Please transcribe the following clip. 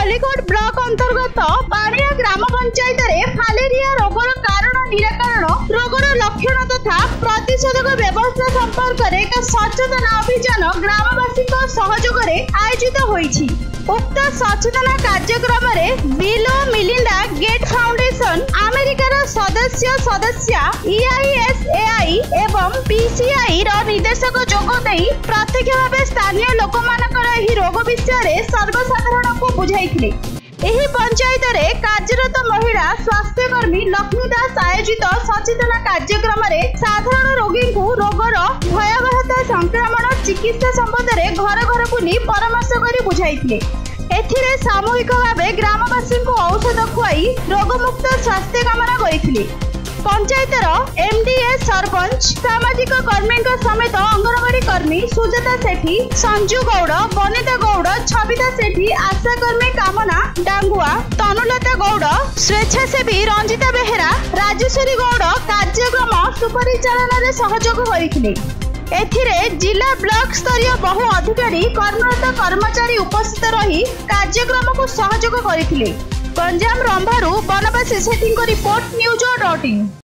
Khallikote block अंतर्गत पाड़िया ग्राम panchayat filaria रोगर कारण निराकरण रोगर लक्षण तथा प्रतिषेधक व्यवस्था संपर्क में एक सचेतन अभियान ग्रामवासी सहयोग आयोजित होईछि। उक्त सचेतन कार्यक्रम में बिल ओ मिलिंडा गेट फाउंडेशन अमेरिकार सदस्य EISAI एवं PCI निर्देशक जोगदे प्रत्यक्ष भाव स्थानीय लोक रोग विषय सर्वसाधारण को बुझाई। एही पंचायत रे कार्यरत महिला स्वास्थ्यकर्मी लक्ष्मी दास आयोजित सचेतन कार्यक्रम में साधारण रोगी को रोगर भयावहता संक्रमण चिकित्सा संबंध में घर घर बुली परामर्श कर बुझाई। एथिरे सामूहिक भाव ग्रामवासी को औषध खुआई रोगमुक्त स्वास्थ्य कामना करथिले। पंचायतर MDA सरपंच सामाजिक कर्मी समेत अंगनवाड़ी कर्मी सुजाता सेठी, संजू गौड़, बनिता गौड़, छबिता सेठी, आशा कर्मी कामना डांगुआ, तनुलता गौड़, स्वेच्छासेवी रंजिता बेहेरा, राजेश्वरी गौड़ कार्यक्रम सुपरिचालन में सहयोग करथिले। एथिरे जिला ब्लॉक स्तरीय बहु अधिकारी कर्मरत कर्मचारी उपस्थित रही कार्यक्रम को सहयोग करथिले। गंजाम रंभारू बनवासी सेठी रिपोर्ट न्यूज.in।